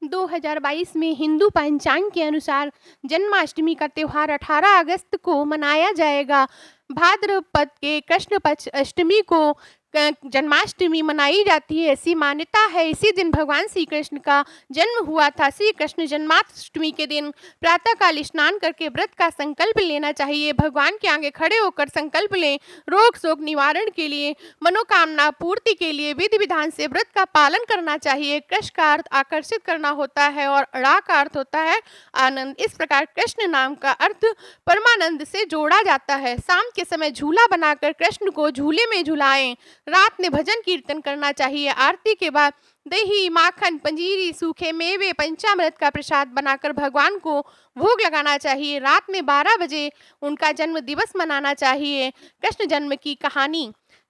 2022 में हिंदू पंचांग के अनुसार जन्माष्टमी का त्योहार 18 अगस्त को मनाया जाएगा। भाद्रपद के कृष्ण पक्ष अष्टमी को जन्माष्टमी मनाई जाती है, ऐसी मान्यता है। इसी दिन भगवान श्री कृष्ण का जन्म हुआ था। श्री कृष्ण जन्माष्टमी के दिन प्रातःकाल स्नान करके व्रत का संकल्प लेना चाहिए। भगवान के आगे खड़े होकर संकल्प लें। रोग शोक निवारण के लिए, मनोकामना पूर्ति के लिए विधि विधान से व्रत का पालन करना चाहिए। कृष्ण का अर्थ आकर्षित करना होता है और ड़ा का अर्थ होता है आनंद। इस प्रकार कृष्ण नाम का अर्थ परमानंद से जोड़ा जाता है। शाम के समय झूला बनाकर कृष्ण को झूले में झुलाएं। रात में भजन कीर्तन करना चाहिए। आरती के बाद दही, माखन, पंजीरी, सूखे मेवे, पंचामृत का प्रसाद बनाकर भगवान को भोग लगाना चाहिए। रात में 12 बजे उनका जन्म दिवस मनाना चाहिए। कृष्ण जन्म की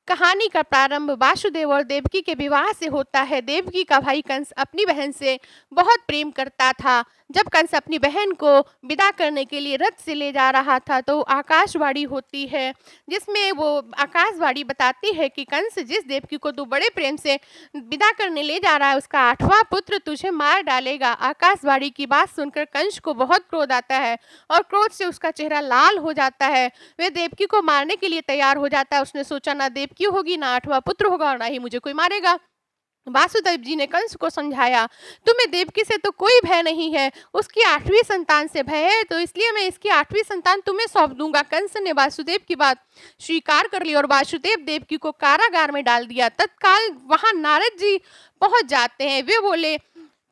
कहानी का प्रारंभ वासुदेव और देवकी के विवाह से होता है। देवकी का भाई कंस अपनी बहन से बहुत प्रेम करता था। जब कंस अपनी बहन को विदा करने के लिए रथ से ले जा रहा था तो आकाशवाणी होती है, जिसमें वो आकाशवाणी बताती है कि कंस, जिस देवकी को तू बड़े प्रेम से विदा करने ले जा रहा है, उसका 8वां पुत्र तुझे मार डालेगा। आकाशवाणी की बात सुनकर कंस को बहुत क्रोध आता है और क्रोध से उसका चेहरा लाल हो जाता है। वह देवकी को मारने के लिए तैयार हो जाता है। उसने सोचा, ना देवकी होगी, ना 8वां पुत्र होगा और ना ही मुझे कोई मारेगा। वासुदेव जी ने कंस को समझाया, तुम्हें देवकी से तो कोई भय नहीं है, उसकी 8वीं संतान से भय है, तो इसलिए मैं इसकी 8वीं संतान तुम्हें सौंप दूंगा। कंस ने वासुदेव की बात स्वीकार कर ली और वासुदेव देवकी को कारागार में डाल दिया। तत्काल वहां नारद जी पहुंच जाते हैं। वे बोले,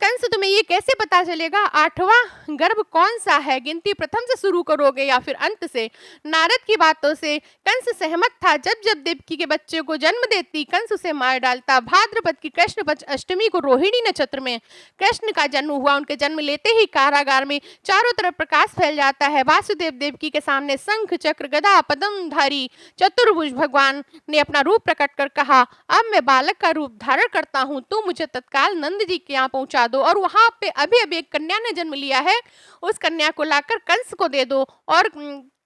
कंस, तुम्हें ये कैसे पता चलेगा 8वां गर्भ कौन सा है? गिनती प्रथम से शुरू करोगे या फिर अंत से? नारद की बातों से कंस सहमत था। जब जब देवकी के बच्चे को जन्म देती, कंस उसे मार डालता। भाद्रपद की कृष्ण पक्ष अष्टमी को रोहिणी नक्षत्र में कृष्ण का जन्म हुआ। उनके जन्म लेते ही कारागार में चारों तरफ प्रकाश फैल जाता है। वासुदेव देवकी के सामने शंख, चक्र, गदा, पद्मधारी चतुर्भुज भगवान ने अपना रूप प्रकट कर कहा, अब मैं बालक का रूप धारण करता हूँ, तू मुझे तत्काल नंद जी के यहाँ पहुंचा दो और वहां पे अभी अभी एक कन्या ने जन्म लिया है, उस कन्या को लाकर कंस को दे दो। और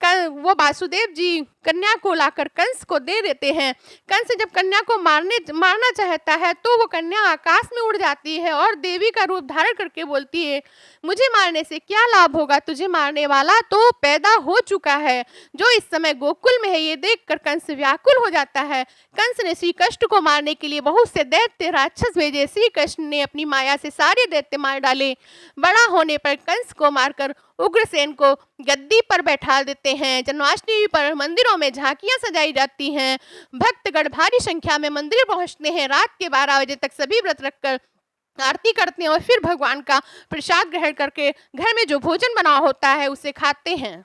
वो वासुदेव जी कन्या को लाकर कंस को दे देते हैं। कंस जब कन्या को मारना चाहता है तो वो कन्या आकाश में उड़ जाती है और देवी का रूप धारण करके बोलती है, मुझे मारने से क्या लाभ होगा? तुझे मारने वाला तो पैदा हो चुका है, जो इस समय गोकुल में है। ये देखकर कंस व्याकुल हो जाता है। कंस ने श्री कृष्ण को मारने के लिए बहुत से दैत्य राक्षस भेजे। श्री कृष्ण ने अपनी माया से सारे दैत्य मार डाले। बड़ा होने पर कंस को मारकर उग्रसेन को गद्दी पर बैठा देते हैं। जन्माष्टमी पर मंदिरों में झांकियां सजाई जाती हैं। भक्तगण भारी संख्या में मंदिर पहुंचते हैं। रात के 12 बजे तक सभी व्रत रखकर आरती करते हैं और फिर भगवान का प्रसाद ग्रहण करके घर में जो भोजन बना होता है उसे खाते हैं।